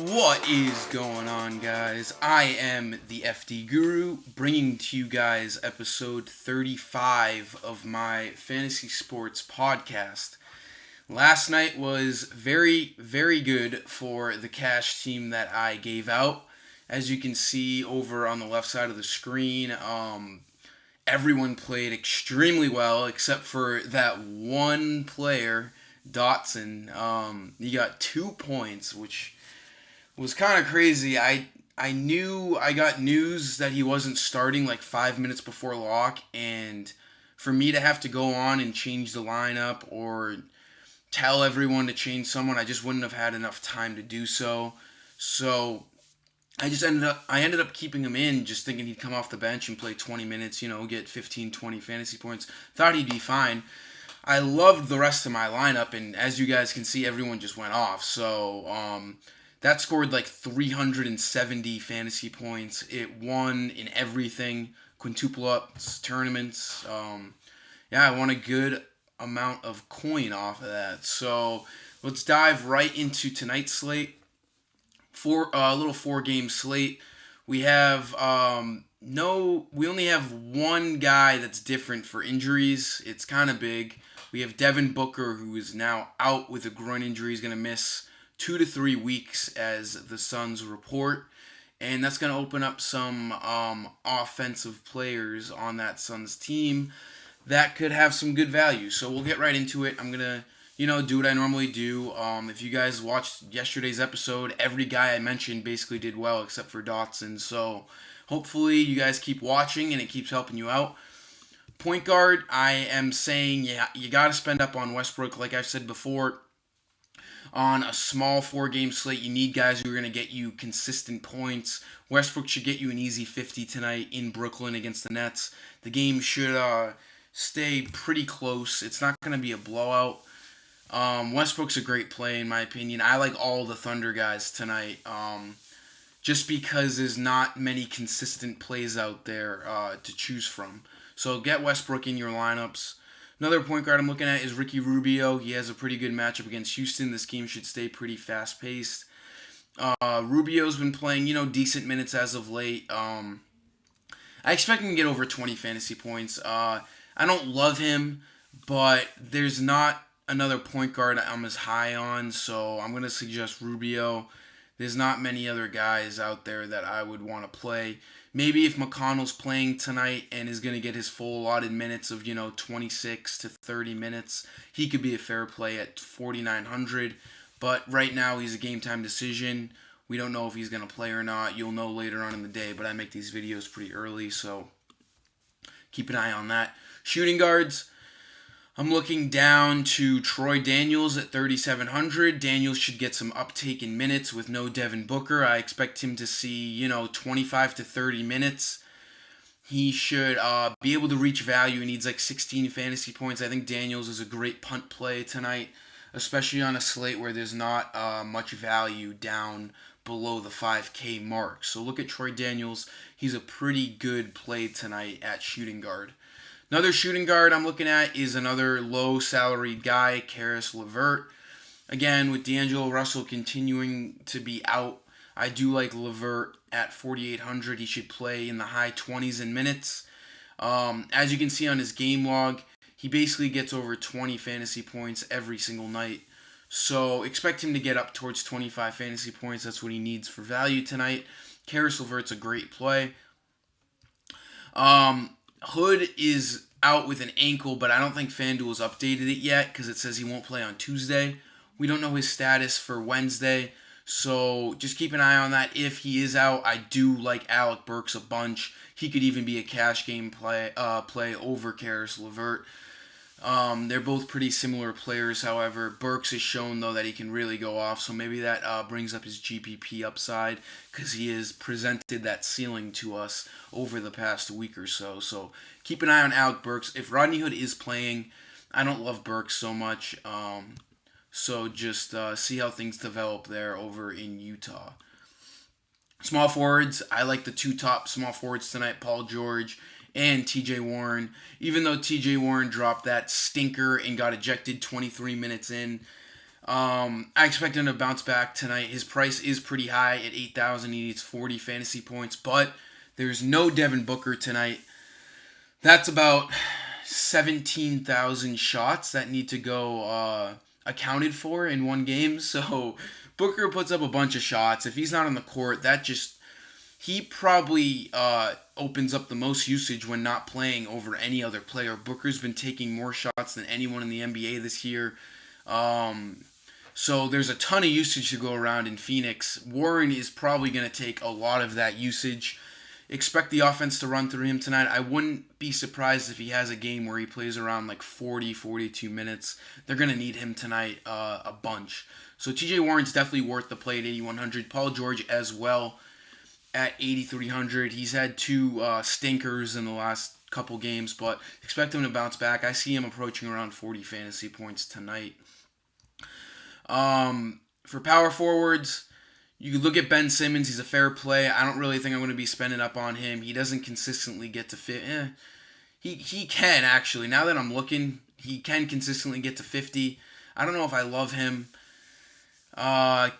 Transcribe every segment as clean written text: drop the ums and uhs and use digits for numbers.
What is going on, guys? I am the FD Guru, bringing to you guys episode 35 of my fantasy sports podcast. Last night was very, very good for the cash team that I gave out. As you can see over on the left side of the screen, everyone played extremely well except for that one player, Dotson. He got 2 points, which was kind of crazy. I knew I got news that he wasn't starting like 5 minutes before lock, and for me to have to go on and change the lineup or tell everyone to change someone, I just wouldn't have had enough time to do so. So I ended up keeping him in, just thinking he'd come off the bench and play 20 minutes, get 15, 20 fantasy points. Thought he'd be fine. I loved the rest of my lineup, and as you guys can see, everyone just went off. So that scored like 370 fantasy points. It won in everything, quintuple ups, tournaments. I won a good amount of coin off of that. So let's dive right into tonight's slate. A little 4 game slate. We have we only have one guy that's different for injuries. It's kind of big. We have Devin Booker, who is now out with a groin injury. He's going to miss 2 to 3 weeks, as the Suns report, and that's going to open up some offensive players on that Suns team that could have some good value. So we'll get right into it. I'm gonna do what I normally do. If you guys watched yesterday's episode, every guy I mentioned basically did well except for Dotson. So hopefully you guys keep watching and it keeps helping you out. Point guard, I am saying, you got to spend up on Westbrook. Like I've said before, on a small 4 game slate, you need guys who are going to get you consistent points. Westbrook should get you an easy 50 tonight in Brooklyn against the Nets. The game should stay pretty close. It's not going to be a blowout. Westbrook's a great play in my opinion. I like all the Thunder guys tonight, just because there's not many consistent plays out there to choose from. So get Westbrook in your lineups. Another point guard I'm looking at is Ricky Rubio. He has a pretty good matchup against Houston. This game should stay pretty fast-paced. Rubio's been playing, decent minutes as of late. I expect him to get over 20 fantasy points. I don't love him, but there's not another point guard I'm as high on, so I'm going to suggest Rubio. There's not many other guys out there that I would want to play. Maybe if McConnell's playing tonight and is going to get his full allotted minutes of, 26 to 30 minutes, he could be a fair play at 4,900. But right now he's a game time decision. We don't know if he's going to play or not. You'll know later on in the day, but I make these videos pretty early, so keep an eye on that. Shooting guards, I'm looking down to Troy Daniels at 3,700. Daniels should get some uptake in minutes with no Devin Booker. I expect him to see, 25 to 30 minutes. He should be able to reach value. He needs like 16 fantasy points. I think Daniels is a great punt play tonight, especially on a slate where there's not much value down below the 5K mark. So look at Troy Daniels. He's a pretty good play tonight at shooting guard. Another shooting guard I'm looking at is another low-salaried guy, Karis LeVert. Again, with D'Angelo Russell continuing to be out, I do like LeVert at 4,800. He should play in the high 20s in minutes. As you can see on his game log, he basically gets over 20 fantasy points every single night. So expect him to get up towards 25 fantasy points. That's what he needs for value tonight. Karis LeVert's a great play. Hood is out with an ankle, but I don't think FanDuel has updated it yet because it says he won't play on Tuesday. We don't know his status for Wednesday, so just keep an eye on that. If he is out, I do like Alec Burks a bunch. He could even be a cash game play over Karis LeVert. They're both pretty similar players, however. Burks has shown, though, that he can really go off, so maybe that brings up his GPP upside because he has presented that ceiling to us over the past week or so. So keep an eye on Alec Burks. If Rodney Hood is playing, I don't love Burks so much, so just see how things develop there over in Utah. Small forwards, I like the 2 top small forwards tonight, Paul George and TJ Warren. Even though TJ Warren dropped that stinker and got ejected 23 minutes in, I expect him to bounce back tonight. His price is pretty high at 8,000. He needs 40 fantasy points, but there's no Devin Booker tonight. That's about 17,000 shots that need to go accounted for in one game. So Booker puts up a bunch of shots. If he's not on the court, he probably opens up the most usage when not playing over any other player. Booker's been taking more shots than anyone in the NBA this year. So there's a ton of usage to go around in Phoenix. Warren is probably going to take a lot of that usage. Expect the offense to run through him tonight. I wouldn't be surprised if he has a game where he plays around like 40, 42 minutes. They're going to need him tonight a bunch. So TJ Warren's definitely worth the play at 8,100. Paul George as well at 8,300. He's had two stinkers in the last couple games, but expect him to bounce back. I see him approaching around 40 fantasy points tonight. For power forwards, you could look at Ben Simmons. He's a fair play. I don't really think I'm going to be spending up on him. He doesn't consistently get to fit. He can, actually. Now that I'm looking, he can consistently get to 50. I don't know if I love him.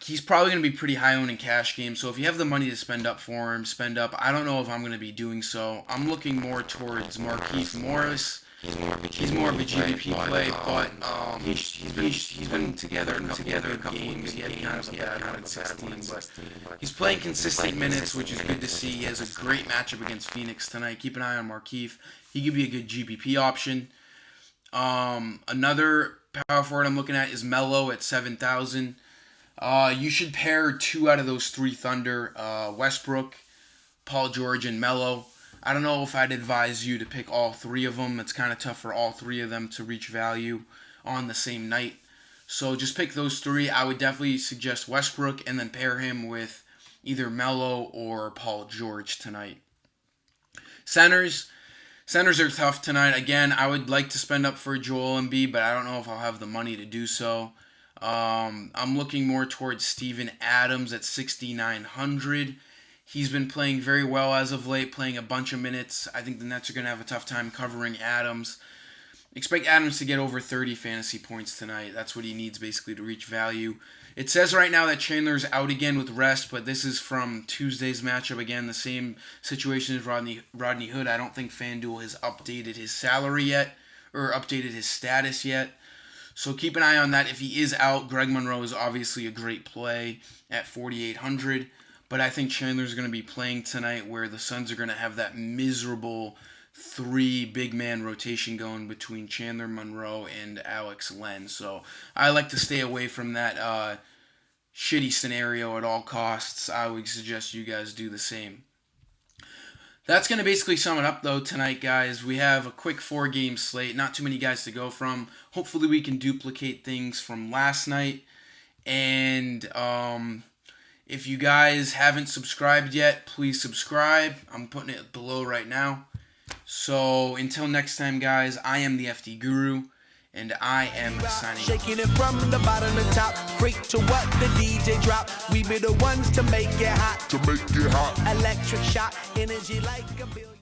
He's probably going to be pretty high owned in cash games, so if you have the money to spend up for him, spend up. I don't know if I'm going to be doing so. I'm looking more towards Markieff Morris. He's more of a GDP play, but he's been together a couple games. He had kind of a bad 16. He's playing consistent minutes, which is good to see. He has a great matchup against Phoenix tonight. Keep an eye on Markieff. He could be a good GPP option. Another power forward I'm looking at is Melo at 7,000. You should pair two out of those three Thunder, Westbrook, Paul George, and Melo. I don't know if I'd advise you to pick all three of them. It's kind of tough for all three of them to reach value on the same night. So just pick those three. I would definitely suggest Westbrook and then pair him with either Melo or Paul George tonight. Centers are tough tonight. Again, I would like to spend up for Joel Embiid, but I don't know if I'll have the money to do so. I'm looking more towards Steven Adams at 6,900. He's been playing very well as of late, playing a bunch of minutes. I think the Nets are going to have a tough time covering Adams. Expect Adams to get over 30 fantasy points tonight. That's what he needs basically to reach value. It says right now that Chandler's out again with rest, but this is from Tuesday's matchup. Again, the same situation as Rodney Hood. I don't think FanDuel has updated his salary yet or updated his status yet. So keep an eye on that. If he is out, Greg Monroe is obviously a great play at 4,800. But I think Chandler's going to be playing tonight where the Suns are going to have that miserable three big man rotation going between Chandler, Monroe, and Alex Len. So I like to stay away from that shitty scenario at all costs. I would suggest you guys do the same. That's going to basically sum it up, though, tonight, guys. We have a quick 4-game slate. Not too many guys to go from. Hopefully we can duplicate things from last night. And if you guys haven't subscribed yet, please subscribe. I'm putting it below right now. So until next time, guys, I am the FD Guru, and I am signing off. Shaking it from the bottom to top, freak to what the DJ drop. We be the ones to make it hot. Electric shock, energy like a billion.